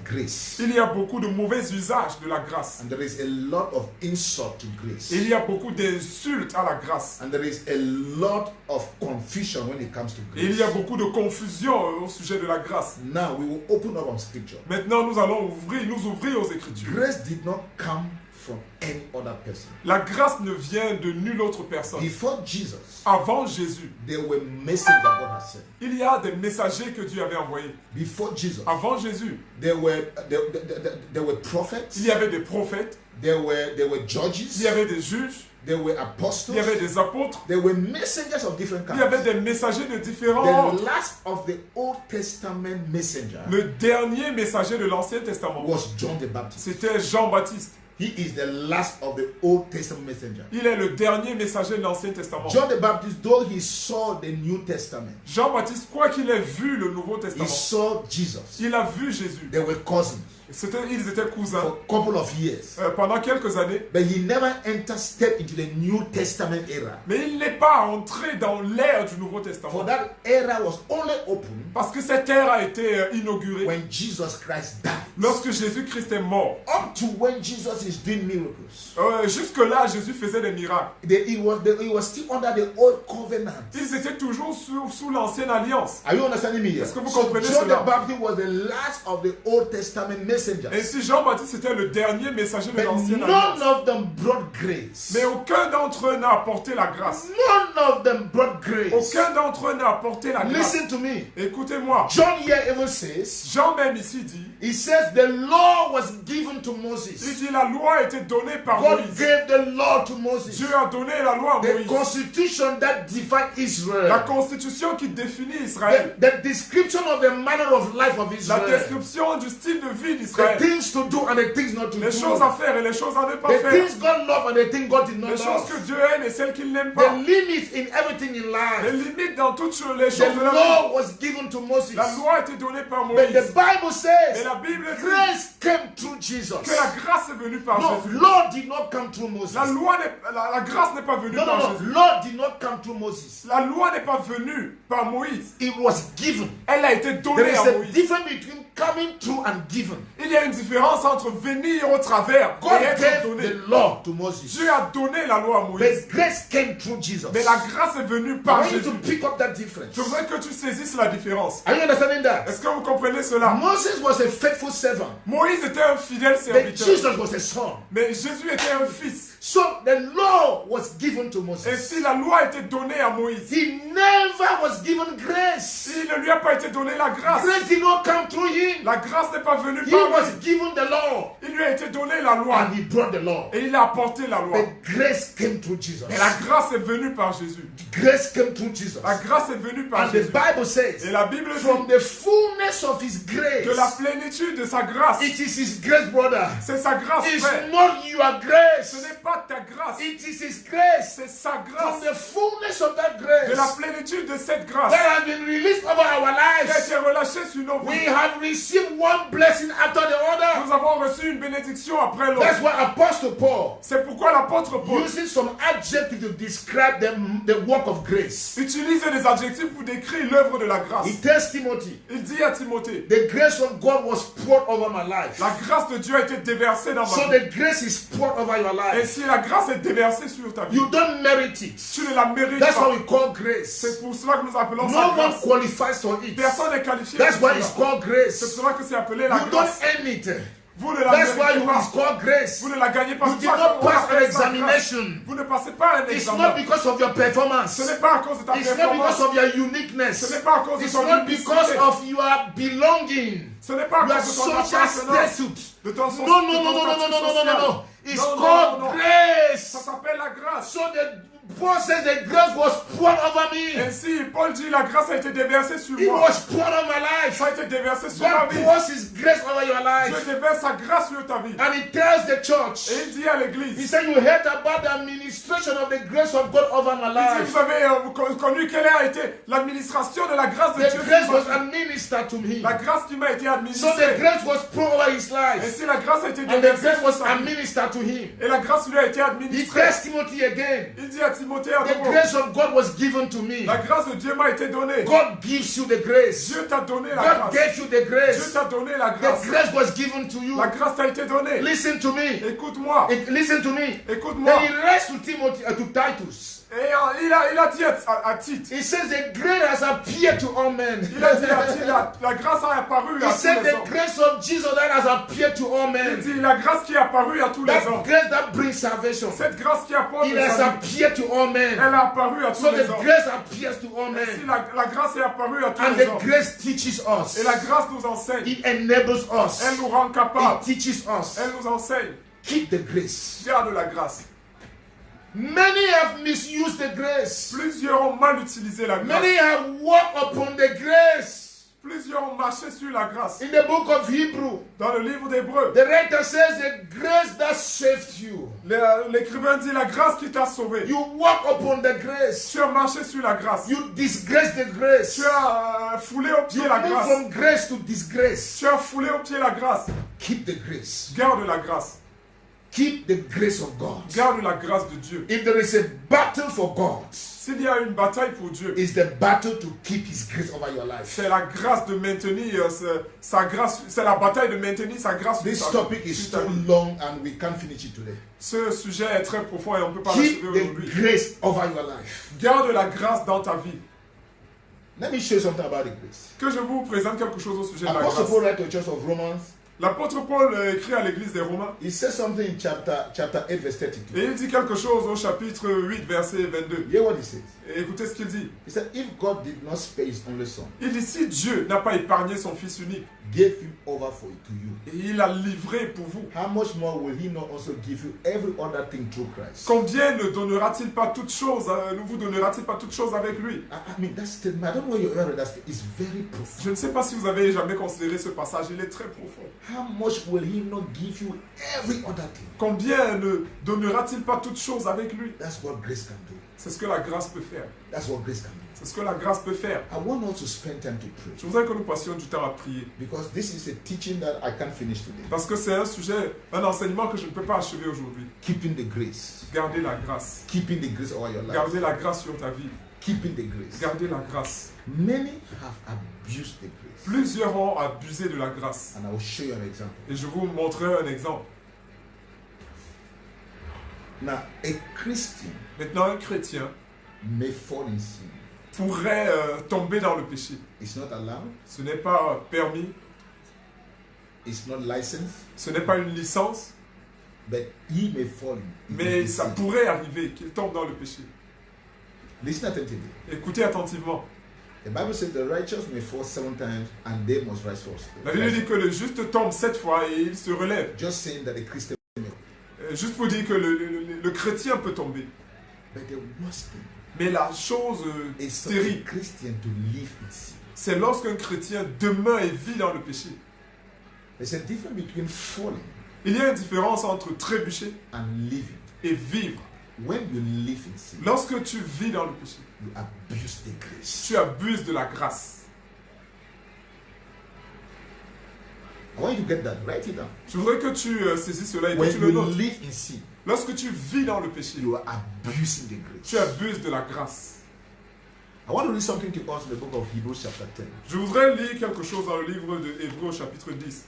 S1: grace.
S2: Il y a beaucoup de mauvais usages de la grâce.
S1: And there is a lot of insult to grace.
S2: Il y a beaucoup d'insultes à la grâce.
S1: And there is a lot of confusion when it comes to
S2: Et il
S1: grace.
S2: y a beaucoup de confusion au sujet de la grâce.
S1: Now we will open up on scripture.
S2: Maintenant, nous allons nous ouvrir aux Écritures.
S1: Grace did not come from any other person.
S2: La grâce ne vient de nulle autre personne.
S1: Before Jesus,
S2: Avant Jésus,
S1: there were messengers that God has sent.
S2: il y a des messagers que Dieu avait envoyés.
S1: Before Jesus,
S2: Avant Jésus,
S1: there were prophets.
S2: il y avait des prophètes,
S1: There were judges.
S2: il y avait des juges,
S1: There were apostles.
S2: il y avait des apôtres,
S1: There were messengers of different
S2: il y avait
S1: kinds.
S2: des messagers de différents
S1: The
S2: ordres.
S1: last of the Old Testament messenger
S2: Le dernier messager de l'Ancien Testament,
S1: was John the Baptist.
S2: c'était Jean-Baptiste.
S1: He is the last of the Old Testament messenger.
S2: Il est le dernier messager de l'Ancien Testament.
S1: John the Baptist, though he saw the New Testament,
S2: Jean-Baptiste, quoi qu'il ait vu le Nouveau
S1: he
S2: Testament,
S1: saw Jesus.
S2: il a vu Jésus.
S1: They were cousins
S2: Ils étaient cousins
S1: for a couple of years.
S2: pendant quelques années,
S1: But he never stepped into the New Testament era.
S2: mais il n'est pas entré dans l'ère du Nouveau
S1: For
S2: Testament.
S1: that era was only open
S2: Parce que cette ère a été inaugurée
S1: when Jesus Christ died.
S2: lorsque Jésus-Christ est mort.
S1: Up to when Jesus is doing miracles.
S2: Jusque-là, Jésus faisait des miracles.
S1: He was still under the old covenant.
S2: Ils étaient toujours sous l'ancienne alliance.
S1: Are you understanding me here?
S2: Est-ce que vous
S1: So
S2: comprenez
S1: John
S2: cela?
S1: the Baptist was the last of the Old Testament messengers.
S2: Ainsi, Jean-Baptiste était le dernier messager de
S1: But
S2: l'ancienne
S1: none
S2: alliance.
S1: of them brought grace.
S2: Mais aucun d'entre eux n'a apporté la grâce.
S1: None of them brought grace.
S2: Aucun d'entre eux n'a apporté la grâce.
S1: Listen to me.
S2: Écoutez-moi.
S1: John here even says,
S2: Jean même ici dit,
S1: he says the law was given to
S2: il
S1: Moses.
S2: dit la loi a été donnée par
S1: God
S2: Moïse.
S1: gave the law to Moses.
S2: Dieu a donné la loi à
S1: The
S2: Moïse.
S1: constitution that defined
S2: La
S1: Israel.
S2: constitution qui définit Israël.
S1: The description of the manner of life of
S2: La
S1: Israel.
S2: description du style de vie
S1: The
S2: d'Israël.
S1: things to do and the things not to
S2: Les choses
S1: do.
S2: à faire et les choses à ne pas
S1: The
S2: faire.
S1: things God loved and the things God did not
S2: Les choses que
S1: love.
S2: Dieu aime et celles qu'il n'aime
S1: The
S2: pas.
S1: limits in everything in
S2: Les
S1: life.
S2: limites dans toutes les choses
S1: The
S2: de la vie.
S1: law was given to Moses.
S2: La loi a été donnée par
S1: But
S2: Moïse.
S1: the Bible
S2: Mais
S1: says
S2: la Bible dit
S1: grace came through Jesus.
S2: que la grâce est venue par
S1: No,
S2: Jésus.
S1: law did not come through Moses.
S2: La loi la grâce n'est pas venue
S1: No,
S2: par
S1: no, no.
S2: Jésus.
S1: Law did not come through Moses.
S2: La loi n'est pas venue par Moïse.
S1: It was given.
S2: Elle a été
S1: There
S2: donnée
S1: is
S2: à
S1: a
S2: Moïse.
S1: difference between coming through and given.
S2: Il y a une différence entre venir au travers
S1: God
S2: et être
S1: gave
S2: donné.
S1: the law to Moses.
S2: Dieu a donné la loi à Moïse.
S1: But grace came through Jesus.
S2: Mais la grâce est venue
S1: I
S2: par
S1: want you
S2: Jésus.
S1: to pick up that difference.
S2: Je voudrais que tu saisisses la différence.
S1: Are you understanding that?
S2: Est-ce que vous comprenez cela?
S1: Moses was a faithful servant,
S2: Moïse était un fidèle
S1: but
S2: serviteur.
S1: Jesus was a son.
S2: Mais Jésus était un fils.
S1: So the law was given to
S2: Et
S1: Moses.
S2: si la loi a été donnée à Moïse,
S1: He never was given grace.
S2: il ne lui a pas été donné la grâce.
S1: Grace did not come through him.
S2: La grâce n'est pas venue
S1: He
S2: par
S1: was
S2: lui.
S1: given the law
S2: Il lui a été donné la loi.
S1: and he brought the law.
S2: Et il a apporté la loi.
S1: But grace came through Jesus.
S2: Et la grâce est venue par Jésus.
S1: Grace came through Jesus.
S2: La grâce est venue par
S1: And the
S2: Jésus.
S1: Bible says,
S2: Et la Bible dit
S1: from the fullness of his grace,
S2: de la plénitude de sa grâce.
S1: it is his grace, brother.
S2: C'est sa grâce,
S1: It's
S2: frère.
S1: not your
S2: Ce
S1: grace.
S2: n'est pas ta grâce.
S1: It is his grace.
S2: C'est sa
S1: From
S2: grâce.
S1: the fullness of that
S2: De
S1: grace
S2: la plénitude de cette grâce
S1: that has been released over our
S2: qui a
S1: lives,
S2: été relâchée sur nos
S1: we
S2: vies.
S1: have received one blessing after the other.
S2: Nous avons reçu une bénédiction après
S1: That's
S2: l'autre.
S1: why Apostle Paul,
S2: C'est pourquoi l'apôtre Paul
S1: using some adjective to describe the work of grace,
S2: utilise des adjectifs pour décrire l'œuvre de la grâce.
S1: he tells Timothy,
S2: Il dit à Timothée,
S1: the grace of God was poured over my life.
S2: la grâce de Dieu a été déversée dans
S1: So
S2: ma vie.
S1: the grace is poured over your
S2: Et
S1: life.
S2: si la grâce est déversée sur ta vie,
S1: You don't merit it.
S2: tu ne la mérites
S1: That's
S2: pas.
S1: what we call grace.
S2: C'est pour cela que nous appelons
S1: No
S2: ça
S1: one
S2: grâce.
S1: qualifies for it.
S2: Personne n'est qualifié
S1: That's
S2: pour
S1: why it's
S2: cela.
S1: called
S2: C'est
S1: grace.
S2: pour cela que c'est appelé la
S1: You don't
S2: grâce.
S1: earn it.
S2: Vous ne la
S1: That's why
S2: méritez pas.
S1: it's called grace.
S2: Vous ne la gagnez pas.
S1: You
S2: C'est
S1: did
S2: pour ça
S1: not
S2: qu'on
S1: pass an
S2: appelle ça grâce.
S1: examination.
S2: Vous ne passez pas un
S1: It's
S2: examen.
S1: not because of your performance.
S2: Ce n'est pas à cause de ta
S1: It's not
S2: performance.
S1: because of your
S2: Ce
S1: uniqueness.
S2: n'est pas à cause de
S1: It's
S2: ton
S1: not because
S2: unicité.
S1: of your belonging.
S2: Ce n'est pas à
S1: Your
S2: cause de ton
S1: social
S2: appartenance.
S1: statute.
S2: De ton
S1: No, no, no, no, no, no, no, no, no, no. It's
S2: Non, non,
S1: called
S2: non, non.
S1: grace.
S2: Ça s'appelle la grâce.
S1: So the Paul says the grace was poured over me.
S2: Ainsi, Paul dit la grâce a été déversée sur
S1: It
S2: moi.
S1: was poured on my life.
S2: Ça a été déversé sur ma
S1: God
S2: vie.
S1: pours his grace over your
S2: Dieu
S1: life.
S2: déverse sa grâce sur ta vie.
S1: And he tells the church,
S2: Et il dit à
S1: he
S2: l'église,
S1: said, you heard about the administration of the grace of God over my
S2: il dit,
S1: life.
S2: vous avez connu quelle a été l'administration de la grâce de
S1: The
S2: Dieu
S1: grace
S2: sur ma
S1: was
S2: vie.
S1: administered to me.
S2: La grâce qui m'a été
S1: So the
S2: administrée.
S1: grace was poured over his
S2: Et
S1: life.
S2: si la grâce a été
S1: And the
S2: déversée
S1: grace
S2: sur
S1: was
S2: sa vie,
S1: administered to him.
S2: et la grâce lui a été
S1: He
S2: administrée,
S1: tells Timothy again,
S2: il dit à Timothée à
S1: the
S2: nouveau,
S1: grace of God was given to me.
S2: la grâce de Dieu m'a été donnée.
S1: God gives you the grace.
S2: Dieu t'a donné la
S1: God
S2: grâce.
S1: gave you the
S2: Dieu
S1: grace.
S2: t'a donné la grâce.
S1: The grace was given to you.
S2: La grâce t'a été donnée.
S1: Listen to me.
S2: Écoute-moi.
S1: Listen to me.
S2: Écoute-moi.
S1: Then he writes to Timothy, to Titus.
S2: Et il a dit à Tite,
S1: He says the grace has appeared to all men.
S2: il a dit à Tite, la grâce a apparu
S1: He
S2: à tous
S1: said
S2: les
S1: the
S2: hommes.
S1: grace of Jesus that has appeared to all
S2: Il
S1: men.
S2: dit la grâce qui est apparue à tous les
S1: That
S2: hommes.
S1: grace that brings salvation.
S2: Cette grâce qui apporte
S1: It
S2: le
S1: has
S2: salut,
S1: appeared to all men.
S2: elle a apparu à tous
S1: So
S2: les
S1: the
S2: hommes.
S1: grace appears to all
S2: Et si
S1: men.
S2: la grâce est apparue à tous
S1: And
S2: les
S1: the
S2: hommes,
S1: grace teaches us.
S2: et la grâce nous enseigne,
S1: It enables us.
S2: elle nous rend
S1: It
S2: capables,
S1: teaches us.
S2: elle nous enseigne.
S1: Keep the grace.
S2: Garde la grâce.
S1: Many have misused the grace.
S2: Plusieurs ont mal utilisé la grâce.
S1: Many have walked upon the grace.
S2: Plusieurs ont marché sur la grâce.
S1: In the book of Hebrew,
S2: Dans le livre d'Hébreux,
S1: the writer says the grace that saved you.
S2: l'écrivain dit la grâce qui t'a sauvé.
S1: You walk upon the grace.
S2: Tu as marché sur la grâce.
S1: You disgrace the grace.
S2: Tu as foulé au pied
S1: You
S2: la
S1: move
S2: grâce.
S1: from grace to disgrace.
S2: Tu as foulé au pied la grâce.
S1: Keep the grace.
S2: Garde la grâce.
S1: Keep the grace of God.
S2: Garde la grâce de Dieu.
S1: If there is a battle for God,
S2: S'il y a une bataille pour Dieu,
S1: it's the battle to keep His grace over your life.
S2: c'est la grâce de maintenir sa grâce. C'est la bataille de maintenir sa grâce.
S1: This
S2: sur
S1: topic is
S2: sur ta
S1: too
S2: vie.
S1: long and we can't finish it today.
S2: Ce sujet est très profond et on ne peut pas
S1: Keep
S2: l'achever
S1: the
S2: aujourd'hui.
S1: grace over your life.
S2: Garde la grâce dans ta vie.
S1: Let me show you something about the grace.
S2: Que je vous présente quelque chose au sujet de la
S1: Apostle
S2: grâce.
S1: Paul wrote to the church of Romans.
S2: L'apôtre Paul écrit à l'église des Romains
S1: He says something in chapter 8, verse 32.
S2: et il dit quelque chose au chapitre 8, verset 22.
S1: Hear what he says.
S2: Et écoutez ce qu'il dit.
S1: He said, if God did not spare His only Son,
S2: Il dit, si Dieu n'a pas épargné son Fils unique,
S1: gave him over to you,
S2: et il l'a livré pour vous,
S1: how much more will he not also give you every other thing through Christ?
S2: combien ne donnera-t-il pas toutes choses, ne vous donnera-t-il pas toutes choses avec lui?
S1: I mean, that statement, I don't know where you ever read that statement. It's very profound.
S2: Je ne sais pas si vous avez jamais considéré ce passage, il est très profond.
S1: How much will he not give you every other thing?
S2: Combien ne donnera-t-il pas toutes choses avec lui?
S1: That's what grace can do.
S2: C'est ce que la grâce peut faire.
S1: That's what grace can do.
S2: C'est ce que la grâce peut faire.
S1: I want us to spend time to pray.
S2: Je voudrais que nous passions du temps à prier.
S1: Because this is a teaching that I can't finish today.
S2: Parce que c'est un sujet, un enseignement que je ne peux pas achever aujourd'hui.
S1: Keeping the grace.
S2: Garder la grâce.
S1: Keeping the grace over your life.
S2: Garder la grâce sur ta vie.
S1: Keeping the grace.
S2: Garder la grâce.
S1: Many have abused the grace.
S2: Plusieurs ont abusé de la grâce.
S1: And I will show you an example.
S2: Et je vous montrerai un exemple.
S1: Now, a Christian
S2: Maintenant, un chrétien
S1: may fall in sin.
S2: pourrait tomber dans le péché.
S1: It's not allowed.
S2: Ce n'est pas permis,
S1: It's not licensed.
S2: ce n'est pas une licence,
S1: But he may fall in
S2: mais ça
S1: sin.
S2: pourrait arriver qu'il tombe dans le péché.
S1: Listen attentively.
S2: Écoutez attentivement.
S1: The Bible says the righteous may fall 7 times and they must rise first.
S2: La Bible dit que le juste tombe 7 fois et il se relève.
S1: Just saying that a Christian may.
S2: Juste pour dire que le chrétien peut tomber.
S1: But the worst thing
S2: Mais la chose
S1: is for a
S2: terrible,
S1: Christian to live in sin.
S2: c'est lorsqu'un chrétien demeure et vit dans le péché.
S1: There's a difference between falling
S2: Il y a une différence entre trébucher
S1: and living.
S2: et vivre.
S1: When you live in sin,
S2: Lorsque tu vis dans le péché,
S1: you abuse the grace.
S2: tu abuses de la grâce.
S1: I want you to get that. Write it down.
S2: Je voudrais que tu saisisses cela et que
S1: When
S2: tu le
S1: you
S2: notes.
S1: live in sin,
S2: Lorsque tu vis dans le péché,
S1: you are abusing the grace.
S2: tu abuses de la grâce.
S1: I want to read something to us in the book of Hebrews chapter 10.
S2: Je voudrais lire quelque chose dans le livre de Hébreux chapitre 10.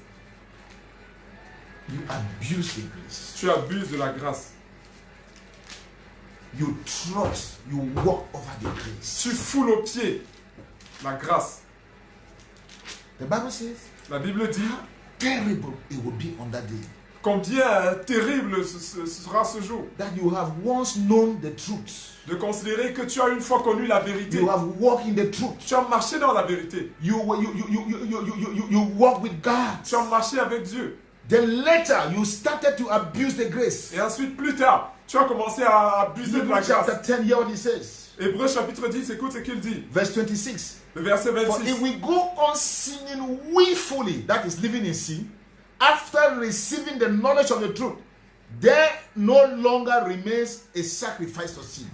S1: You abuse the grace.
S2: Tu abuses de la grâce.
S1: You trust, you walk over the grace.
S2: Tu foules aux pieds la grâce.
S1: The Bible says,
S2: La Bible dit
S1: terrible it will be on that day.
S2: combien terrible ce sera ce jour.
S1: That you have once known the truth.
S2: De considérer que tu as une fois connu la vérité.
S1: You have walked in the truth.
S2: Tu as marché dans la vérité.
S1: You walk with God.
S2: Tu as marché avec Dieu.
S1: Then later you started to abuse the grace.
S2: Et ensuite, plus tard, tu as commencé à abuser de la
S1: Hebrews chapter
S2: grâce.
S1: 10, hear what he says.
S2: Hébreux chapitre 10, écoute ce qu'il dit.
S1: Verse 26.
S2: Le verset
S1: For
S2: 26.
S1: if we go on sinning willfully, that is living in sin, after receiving the knowledge of the truth, there no longer remains a sacrifice for sin.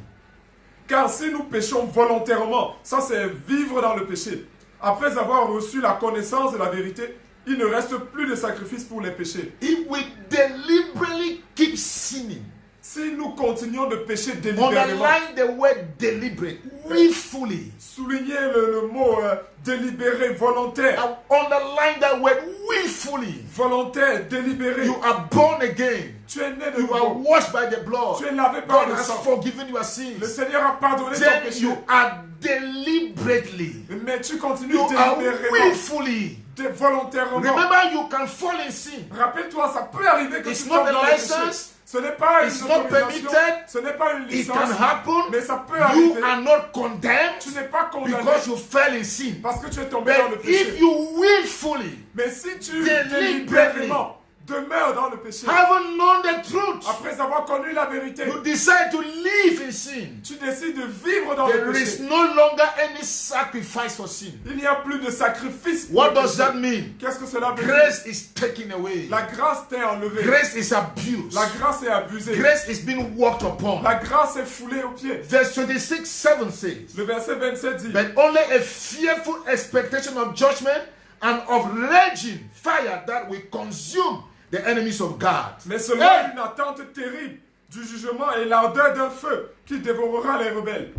S2: Car si nous péchons volontairement, ça c'est vivre dans le péché. Après avoir reçu la connaissance de la vérité, il ne reste plus de sacrifice pour les péchés.
S1: If we deliberately keep sinning,
S2: Si nous continuons de pécher délibérément,
S1: underline the word deliberate, willfully.
S2: soulignez le mot délibéré, volontaire.
S1: Underline that word willfully.
S2: Volontaire, délibéré.
S1: You are born again.
S2: Tu es né de
S1: You are
S2: nouveau.
S1: washed by the blood.
S2: Tu es lavé par
S1: God
S2: le
S1: has
S2: sang.
S1: forgiven your
S2: Le
S1: sins.
S2: Seigneur a pardonné ton
S1: Then
S2: péché.
S1: you are deliberately.
S2: Mais tu continues
S1: You are
S2: délibérément,
S1: willfully.
S2: volontairement.
S1: Remember, you can fall in sin.
S2: Rappelle-toi, ça peut arriver que
S1: It's
S2: tu
S1: not
S2: tombes
S1: a
S2: dans le péché.
S1: license.
S2: Ce n'est pas
S1: It's
S2: une
S1: not
S2: autorisation.
S1: permitted.
S2: Ce n'est pas une
S1: It
S2: licence.
S1: can happen.
S2: Mais ça peut
S1: You
S2: arriver.
S1: are not condemned
S2: Tu n'es pas condamné
S1: because you fell in sin.
S2: parce que tu es tombé dans le
S1: But
S2: péché.
S1: if you willfully,
S2: Mais si tu
S1: deliberately
S2: délibérément demeures dans le péché,
S1: haven't known the truth,
S2: après avoir connu la vérité,
S1: you decide to live in sin,
S2: tu décides de vivre dans le
S1: there is
S2: péché.
S1: no longer any sacrifice for sin.
S2: Il n'y a plus de sacrifice pour
S1: What
S2: le
S1: does
S2: péché.
S1: that mean?
S2: Qu'est-ce que cela veut dire?
S1: Grace is taken away.
S2: La grâce t'est enlevée.
S1: Grace is abused.
S2: La grâce est abusée.
S1: Grace is being walked upon.
S2: La grâce est foulée aux pieds.
S1: Verse 26:7 says,
S2: Le verset 27 dit,
S1: but only a fearful expectation of judgment and of raging fire that will consume the enemies of God.
S2: mais seulement une attente terrible du jugement et l'ardeur d'un feu qui dévorera les rebelles.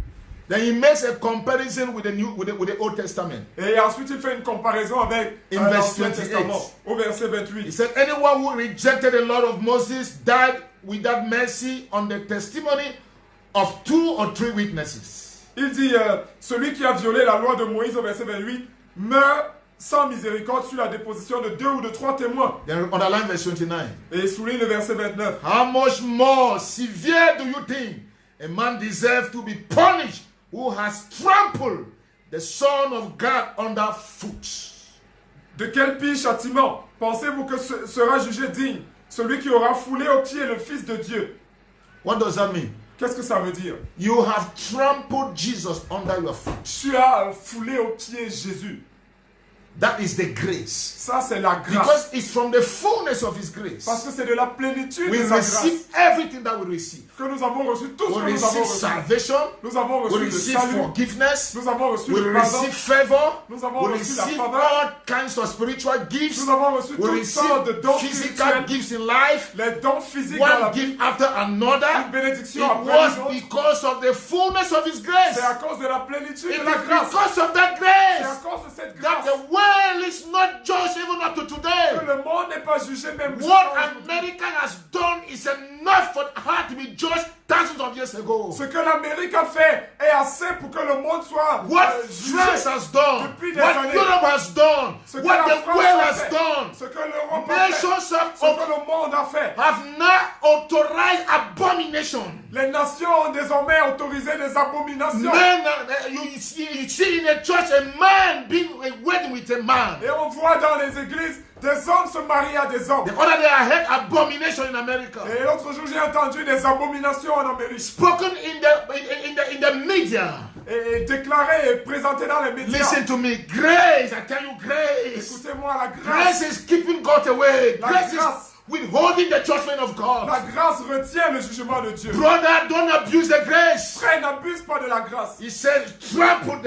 S1: Then he makes a comparison with the Old Testament.
S2: Et ensuite il fait une comparaison avec
S1: In verse
S2: l'Ancien
S1: 28.
S2: Testament. Au verset
S1: He
S2: 28.
S1: said, anyone who rejected the law of Moses died without mercy on the testimony of 2 or 3 witnesses.
S2: Il dit, celui qui a violé la loi de Moïse au verset 28 meurt sans miséricorde sur la déposition de 2 ou de 3 témoins.
S1: Then underline verse 29.
S2: Et il souligne le verset 29.
S1: How much more severe do you think a man deserves to be punished who has trampled the Son of God underfoot?
S2: De quel pire châtiment pensez-vous que sera jugé digne celui qui aura foulé aux pieds le Fils de Dieu?
S1: What does that mean?
S2: Qu'est-ce que ça veut dire?
S1: You have trampled Jesus under your feet.
S2: Tu as foulé aux pieds Jésus.
S1: That is the grace.
S2: Ça, c'est la grâce.
S1: Because it's from the fullness of His grace.
S2: Parce que c'est de la plénitude
S1: We
S2: de sa grâce
S1: receive everything that we receive.
S2: que nous avons reçu tout ce
S1: We
S2: que nous avons
S1: receive
S2: reçu.
S1: salvation.
S2: Nous avons
S1: We
S2: reçu le
S1: receive
S2: salut.
S1: forgiveness.
S2: Nous avons reçu
S1: We
S2: le pardon.
S1: receive favor.
S2: Nous avons
S1: We
S2: reçu la
S1: receive
S2: faveur.
S1: all kinds of spiritual gifts.
S2: Nous avons reçu
S1: We
S2: toutes sortes de
S1: receive
S2: dons
S1: physical
S2: spirituels.
S1: gifts in life.
S2: Les dons physiques dans la
S1: One
S2: vie.
S1: gift after
S2: Une
S1: another.
S2: bénédiction
S1: It
S2: après
S1: was
S2: les autres.
S1: because of the fullness of His grace.
S2: C'est à cause de la plénitude
S1: It
S2: de la
S1: is
S2: grâce.
S1: because of that
S2: C'est à
S1: grace
S2: cause de cette
S1: that
S2: grâce
S1: the world is not judged even up to
S2: que
S1: today.
S2: le monde n'est pas jugé même
S1: What
S2: jusqu'à
S1: America has done is enough for her to be judged thousands of years ago.
S2: ce que l'Amérique a fait est assez pour que le monde soit
S1: What
S2: jugé.
S1: France has done,
S2: depuis des
S1: what
S2: années.
S1: Europe has done,
S2: Ce que
S1: what
S2: la
S1: the
S2: France
S1: world
S2: a
S1: has
S2: fait,
S1: done,
S2: ce que l'Europe a fait,
S1: nations
S2: ce que le monde a fait.
S1: have now authorized abomination.
S2: Les nations ont désormais autorisé des abominations.
S1: Men, you see in a church a man being wedding with a man.
S2: Et on voit dans les églises des hommes se marier à des hommes.
S1: The other day I heard abomination in America.
S2: Et l'autre jour, j'ai entendu des abominations en Amérique.
S1: Spoken in the media.
S2: Et déclaré et présenté dans les médias.
S1: Listen to me. Grace, I tell you, grace.
S2: Écoutez-moi, la grâce.
S1: Grace is keeping God away.
S2: La
S1: Grace
S2: grâce.
S1: is withholding the judgment of God.
S2: La grâce retient le jugement de Dieu.
S1: Brother, don't abuse the grace.
S2: Frère, n'abuse pas de la grâce.
S1: He said, trample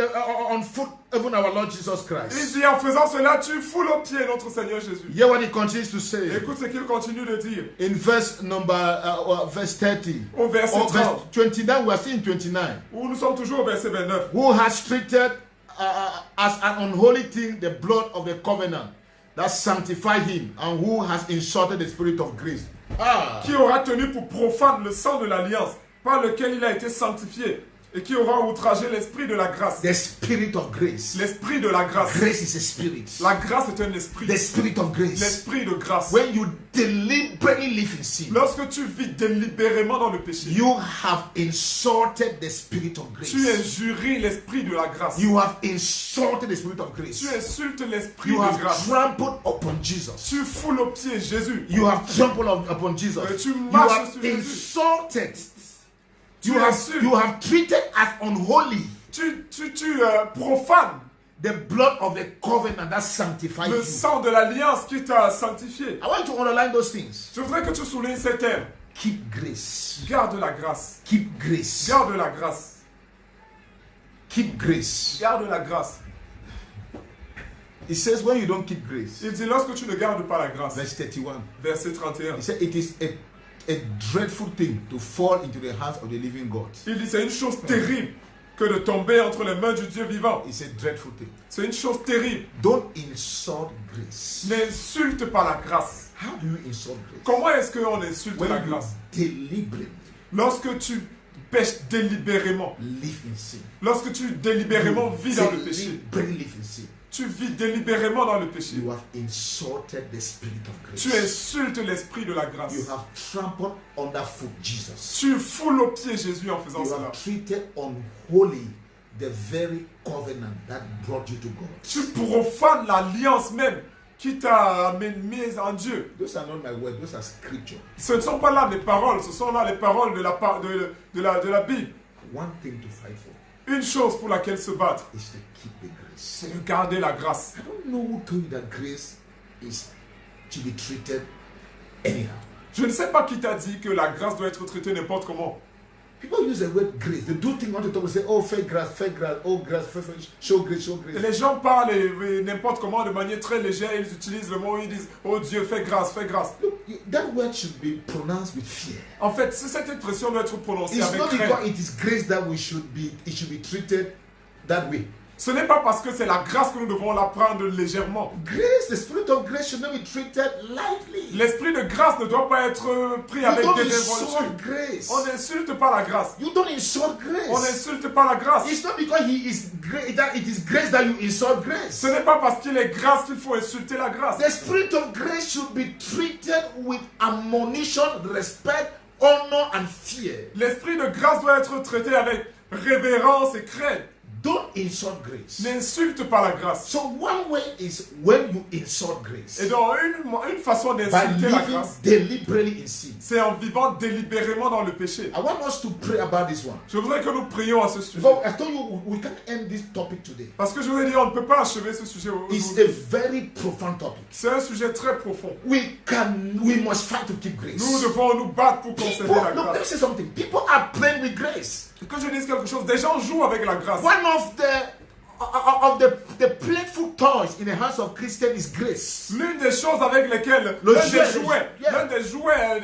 S1: on foot even our Lord Jesus
S2: Il
S1: Christ.
S2: dit, en faisant cela, tu foules aux pieds notre Seigneur Jésus.
S1: Hear what he continues to say
S2: Écoute ce qu'il continue de dire.
S1: in verse 30.
S2: Au verset
S1: Or
S2: 30,
S1: verse 29, we are still in 29.
S2: où nous sommes toujours au verset 29.
S1: Who has treated as an unholy thing the blood of the covenant that sanctified him, and who has insulted the spirit of grace.
S2: Qui aura tenu pour profane le sang de l'alliance par lequel il a été sanctifié et qui aura outragé l'esprit de la grâce.
S1: The spirit of grace.
S2: L'esprit de la grâce.
S1: Grace is a spirit.
S2: La grâce est un esprit.
S1: The spirit of grace.
S2: L'esprit de grâce.
S1: When you deliberately live in sin,
S2: Lorsque tu vis délibérément dans le péché,
S1: you have insulted the spirit of grace.
S2: tu injuries l'esprit de la grâce.
S1: You have insulted the spirit of grace.
S2: Tu insultes l'esprit
S1: You
S2: de
S1: have
S2: grâce.
S1: trampled upon Jesus.
S2: Tu foules aux pieds Jésus.
S1: You have trampled upon Jesus.
S2: Tu
S1: You
S2: marches
S1: have
S2: sur Jésus.
S1: insulted.
S2: Tu
S1: You
S2: insultes.
S1: have treated as unholy
S2: Tu profanes
S1: the blood of the covenant that sanctifies
S2: le
S1: you.
S2: sang de l'alliance qui t'a sanctifié.
S1: I want to underline those things.
S2: Je voudrais que tu soulignes ces termes.
S1: Keep grace.
S2: Garde la grâce.
S1: Keep grace.
S2: Garde la grâce.
S1: Keep grace.
S2: Garde la grâce.
S1: It says when you don't keep grace.
S2: Il dit lorsque tu ne gardes pas la grâce.
S1: Verse 31.
S2: Verset 31.
S1: He said it is a dreadful thing to fall into the hands of the living God.
S2: Il dit c'est une chose terrible que de tomber entre les mains du Dieu vivant.
S1: It's a dreadful thing.
S2: C'est une chose terrible.
S1: Don't insult grace.
S2: N'insulte pas la grâce.
S1: How do you insult grace?
S2: Comment est-ce qu'on insulte
S1: When
S2: la
S1: you
S2: grâce?
S1: deliberately
S2: Lorsque tu pêches délibérément.
S1: live in sin.
S2: Lorsque tu délibérément vis dans le péché.
S1: Deliberately live in sin.
S2: Tu vis délibérément dans le péché.
S1: You have insulted the spirit of grace.
S2: Tu insultes l'esprit de la grâce.
S1: You have trampled underfoot Jesus.
S2: Tu foules aux pieds Jésus en faisant
S1: You
S2: cela.
S1: have treated unholy the very covenant that brought you to God.
S2: Tu profanes l'alliance même qui t'a mis en Dieu.
S1: Those are not my words, those are scripture.
S2: Ce ne sont pas là mes paroles, ce sont là les paroles de la Bible.
S1: One thing to fight for
S2: Une chose pour laquelle se battre,
S1: is to keep the grace.
S2: c'est de garder la grâce.
S1: I don't know who told you that grace is to be treated anyhow.
S2: Je ne sais pas qui t'a dit que la grâce doit être traitée n'importe comment.
S1: People use the word grace. They do things want to talk and say, oh, fake grace, oh, grace, show grace, show grace.
S2: Les gens parlent n'importe comment de manière très légère, ils utilisent le mot, ils disent oh Dieu, fais grâce, fais grâce.
S1: Look, that word should be pronounced with fear.
S2: En fait, cette expression doit être prononcée
S1: It's
S2: avec
S1: not
S2: crainte.
S1: because it is grace that it should be treated that way.
S2: Ce n'est pas parce que c'est la grâce que nous devons la prendre légèrement.
S1: Grace, the spirit of grace should not be treated lightly.
S2: L'esprit de grâce ne doit pas être pris
S1: You
S2: avec
S1: don't
S2: désinvolture.
S1: insult grace.
S2: On n'insulte pas la grâce.
S1: You don't insult
S2: On
S1: grace.
S2: n'insulte pas la grâce.
S1: It's not because he is great that it is grace that you insult grace.
S2: Ce n'est pas parce qu'il est grâce qu'il faut insulter la grâce.
S1: The spirit of grace should be treated with admonition, respect, honor, and fear.
S2: L'esprit de grâce doit être traité avec révérence et crainte.
S1: don't insult grace.
S2: N'insulte pas la grâce.
S1: So one way is when you insult grace
S2: Et donc, une façon
S1: by
S2: d'insulter la
S1: living
S2: grâce,
S1: deliberately in sin.
S2: c'est en vivant délibérément dans le péché.
S1: I want us to pray about this one.
S2: Je voudrais que nous prions à ce sujet.
S1: Because I told you we can't end this topic today.
S2: Parce que je vous ai dit, on ne peut pas achever ce sujet
S1: It's
S2: aujourd'hui.
S1: a very profound topic.
S2: C'est un sujet très profond.
S1: We must fight to keep grace.
S2: Nous devons nous battre pour conserver
S1: People,
S2: la
S1: look, let me
S2: grâce.
S1: say something. People are playing with grace.
S2: Et que je dise quelque chose, des gens jouent avec la grâce.
S1: One of the playful toys in the hands of Christians is grace.
S2: L'une des choses avec lesquelles,
S1: Le
S2: l'un
S1: jouet,
S2: l'un des jouets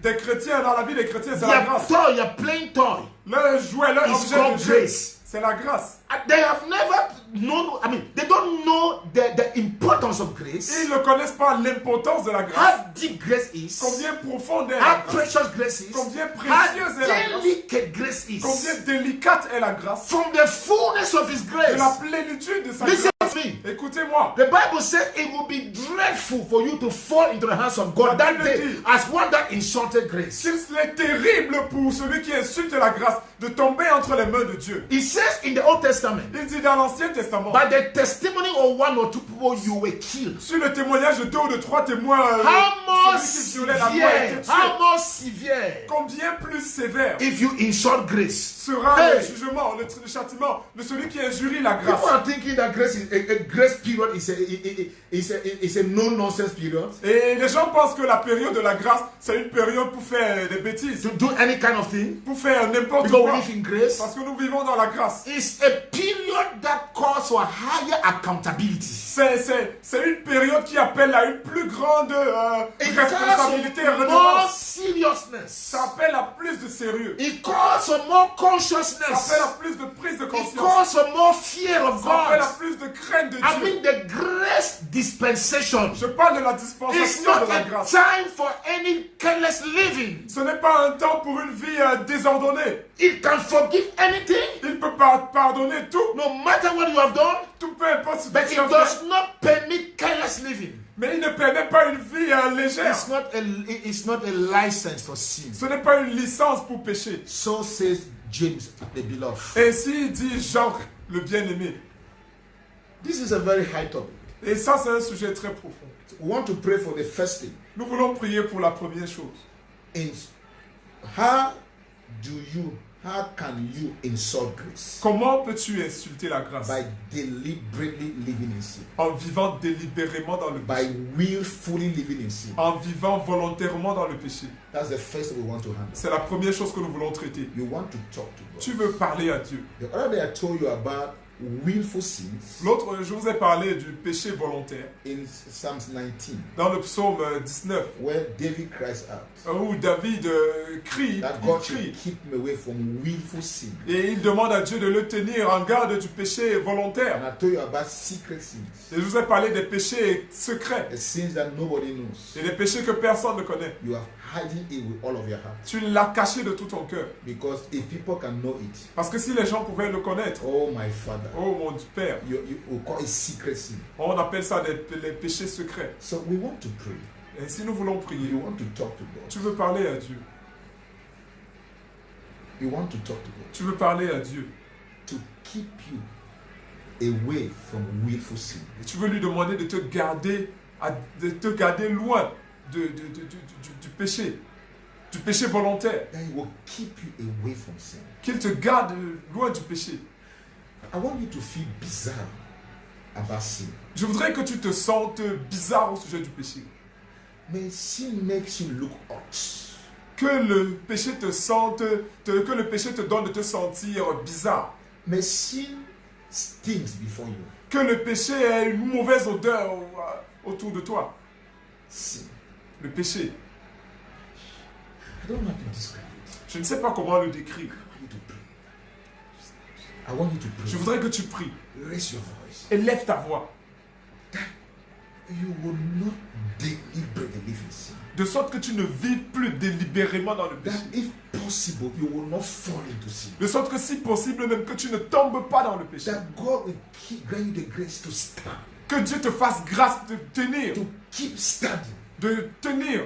S2: des chrétiens dans la vie des chrétiens, c'est la
S1: Their
S2: grâce.
S1: toy, their playing toy,
S2: Leur jouet, leur
S1: is
S2: objet
S1: called
S2: de jeu,
S1: grace.
S2: c'est la grâce.
S1: They have never known, they don't know the importance of grace,
S2: Ils ne connaissent pas l'importance de la grâce.
S1: how deep grace is,
S2: Combien profonde est la
S1: how
S2: grâce.
S1: precious grace is,
S2: Combien
S1: how
S2: précieuse est la grâce.
S1: delicate grace is.
S2: Combien délicate est la grâce.
S1: From the fullness of His
S2: De
S1: grace.
S2: la plénitude de sa
S1: Listen
S2: grâce.
S1: to me.
S2: Écoutez-moi.
S1: The Bible says it will be dreadful for you to fall into the hands of God
S2: La
S1: that
S2: Bible
S1: day
S2: dit,
S1: as one that insulted grace.
S2: Qu'il est terrible pour celui qui insulte la grâce de tomber entre les mains de Dieu.
S1: It says in the Old Testament,
S2: Il dit dans l'Ancien Testament,
S1: by the testimony of one or two people, you were killed.
S2: sur le témoignage de 2 ou de 3 témoins,
S1: How more
S2: celui qui violait la loi a été
S1: severe,
S2: tué.
S1: how more severe
S2: Combien plus sévère
S1: if you insult grace.
S2: sera
S1: Hey.
S2: le jugement, le châtiment de celui qui injurie la grâce.
S1: People are thinking that grace is a grace period is a no nonsense period.
S2: Et les gens pensent que la période de la grâce, c'est une période pour faire des bêtises,
S1: To do any kind of thing
S2: pour faire n'importe
S1: because we
S2: quoi.
S1: live in grace.
S2: Parce que nous vivons dans la grâce.
S1: It's a period that calls for higher accountability.
S2: C'est une période qui appelle à une plus grande
S1: It
S2: responsabilité et
S1: calls for more
S2: redevance.
S1: seriousness.
S2: Ça appelle à plus de sérieux.
S1: It calls for more
S2: Ça
S1: consciousness.
S2: appelle à plus de prise de
S1: It
S2: conscience.
S1: calls for more fear of
S2: Ça appelle à
S1: God.
S2: plus de crainte de
S1: I
S2: Dieu.
S1: mean the grace dispensation.
S2: Je parle de la
S1: It's
S2: dispensation
S1: not
S2: de la
S1: a
S2: grâce.
S1: time for any careless living.
S2: Ce n'est pas un temps pour une vie désordonnée.
S1: It can forgive anything,
S2: Il peut pas pardonner tout.
S1: no matter what you have done,
S2: Tout peu importe ce
S1: but
S2: que
S1: it
S2: tu as fait.
S1: does not permit careless living.
S2: Mais il ne permet pas une vie légère.
S1: It's not a license for sin.
S2: Ce n'est pas une licence pour pécher.
S1: So says James, the beloved.
S2: Ainsi dit Jacques, le bien-aimé.
S1: This is a very high topic.
S2: Et ça, c'est un sujet très profond.
S1: We want to pray for the first thing.
S2: Nous voulons prier pour la première chose.
S1: How can you insult grace?
S2: Comment peux-tu insulter la grâce?
S1: By deliberately living in sin.
S2: En vivant délibérément dans le péché.
S1: By willfully living in sin.
S2: En vivant volontairement dans le péché.
S1: That's the first thing we want to handle.
S2: C'est la première chose que nous voulons traiter.
S1: You want to talk to God.
S2: Tu veux parler à Dieu.
S1: The other day I told you about willful sins
S2: L'autre, je vous ai parlé du péché volontaire.
S1: in Psalms 19,
S2: Dans le psaume 19,
S1: where David cries out
S2: où David crie,
S1: that
S2: il
S1: God
S2: crie.
S1: should keep me away from willful sin.
S2: Et il demande à Dieu de le tenir en garde du péché
S1: And
S2: volontaire.
S1: I told you about secret sins,
S2: Et je vous ai parlé des péchés secrets.
S1: the sins that nobody knows.
S2: Et des péchés que personne ne connaît.
S1: You are hiding it with all of your heart.
S2: Tu l'as caché de tout ton cœur.
S1: Because if people can know it,
S2: Parce que si les gens pouvaient le connaître,
S1: oh my Father,
S2: oh mon Père,
S1: you will call it secret sin.
S2: on appelle ça les péchés secrets.
S1: So we want to pray.
S2: Et si nous voulons prier,
S1: You want to talk to God.
S2: tu veux parler à Dieu.
S1: You want to talk to God
S2: Tu veux parler à Dieu.
S1: to keep you away from willful sin.
S2: Et tu veux lui demander de te garder, loin du péché. Du péché volontaire.
S1: That He will keep you away from sin.
S2: Qu'il te garde loin du péché.
S1: I want you to feel bizarre about sin.
S2: Je voudrais que tu te sentes bizarre au sujet du péché.
S1: May sin makes you look hot.
S2: Que le péché que le péché te donne de te sentir bizarre.
S1: May sin stings before you.
S2: Que le péché ait une mauvaise odeur autour de toi.
S1: Sin.
S2: Le péché.
S1: I don't know how to describe it.
S2: Je ne sais pas comment le décrire.
S1: I want you to pray.
S2: Je voudrais que tu pries
S1: Raise your voice.
S2: et lève ta voix.
S1: You will not deliberately live in sin.
S2: De sorte que tu ne vives plus délibérément dans le péché.
S1: That if possible, you will not fall into sin.
S2: De sorte que si possible, même que tu ne tombes pas dans le péché.
S1: That God will grant you the grace to stand.
S2: Que Dieu te fasse grâce de tenir.
S1: To keep standing.
S2: De tenir.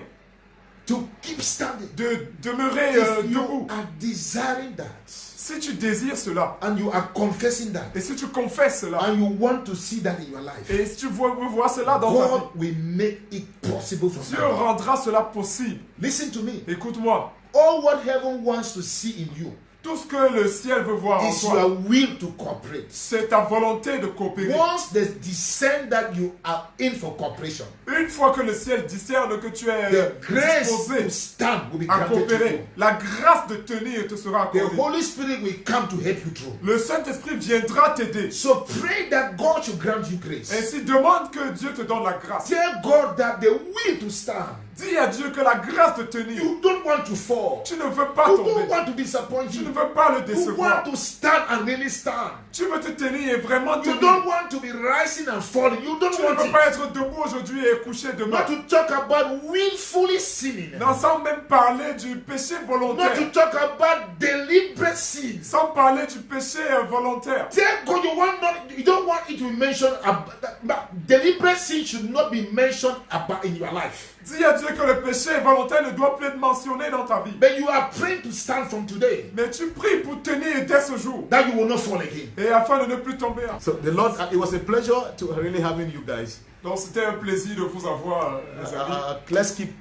S1: to keep standing.
S2: de demeurer
S1: If you
S2: debout.
S1: are desiring that,
S2: Si tu désires cela,
S1: and you are confessing that,
S2: et si tu confesses cela,
S1: and you want to see that in your life,
S2: et si tu veux voir cela dans ta vie,
S1: God will make it possible for
S2: Dieu
S1: you.
S2: rendra cela possible.
S1: Listen to me.
S2: Écoute-moi,
S1: All what heaven wants to see in you
S2: tout ce que le ciel veut voir en
S1: is
S2: toi,
S1: your will to cooperate.
S2: c'est ta volonté de coopérer.
S1: Once they discern that you are in for cooperation,
S2: Une fois que le ciel discerne que tu es
S1: the grace
S2: disposé
S1: to stand will be
S2: à
S1: granted to
S2: coopérer,
S1: you.
S2: la grâce de tenir te sera
S1: The
S2: accordée.
S1: Holy Spirit will come to help you through.
S2: Le Saint-Esprit viendra t'aider.
S1: So pray that God should grant you grace.
S2: Ainsi, demande que Dieu te donne la grâce.
S1: Tell God that the will to stand.
S2: Dis à Dieu que la grâce de tenir.
S1: You don't want to fall.
S2: Tu ne veux pas
S1: You
S2: tomber.
S1: don't want to disappoint
S2: Tu ne
S1: you.
S2: veux pas le
S1: You
S2: décevoir.
S1: want to stand and really stand.
S2: Tu veux te tenir et vraiment
S1: You
S2: tenir.
S1: don't want to be rising and falling. You don't
S2: Tu ne
S1: want
S2: veux pas
S1: it.
S2: être debout aujourd'hui et couché demain.
S1: Not to talk about willfully sinning.
S2: Non, sans même parler du péché
S1: Not
S2: volontaire.
S1: to talk about deliberate sin.
S2: Sans parler du péché volontaire.
S1: Tell God you don't want it to be mentioned about deliberate sin should not be mentioned about in your life.
S2: Dis à Dieu que le péché volontaire ne doit plus être mentionné dans ta vie.
S1: But you are praying to stand from today
S2: Mais tu pries pour tenir dès ce jour.
S1: that you will not fall again.
S2: Et afin de ne plus tomber.
S3: So the Lord, it was a pleasure to really having you guys.
S2: Donc c'était un plaisir de vous avoir, les amis.
S3: Let's keep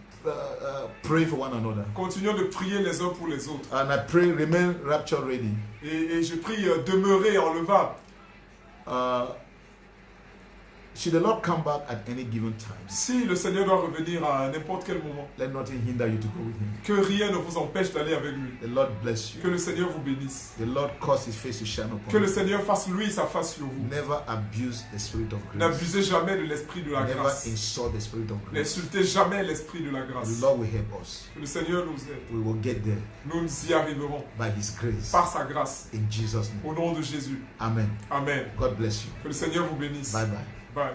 S3: praying for one another.
S2: Continuons de prier les uns pour les autres.
S3: And I pray, remain rapture ready.
S2: Et je prie demeurer enlevable.
S3: Should the Lord come back at any given time,
S2: Si le Seigneur doit revenir à n'importe quel moment,
S3: let nothing hinder you to go with Him.
S2: que rien ne vous empêche d'aller avec lui.
S3: The Lord bless
S2: Que
S3: you.
S2: le Seigneur vous bénisse.
S3: The Lord cause His face to shine
S2: Que
S3: upon
S2: le
S3: you.
S2: Seigneur fasse lui sa face sur vous.
S3: Never abuse the spirit of grace.
S2: N'abusez jamais de l'esprit de la
S3: Never
S2: grâce.
S3: insult the spirit of grace.
S2: N'insultez jamais l'esprit de la
S3: The
S2: grâce.
S3: Lord will help us.
S2: Que le Seigneur nous aide.
S3: We will get there
S2: Nous y arriverons
S3: by His grace.
S2: par sa grâce.
S3: In Jesus' name.
S2: Au nom de Jésus.
S3: Amen.
S2: Amen.
S3: God bless you.
S2: Que le Seigneur vous bénisse.
S3: Bye bye.
S2: Bye.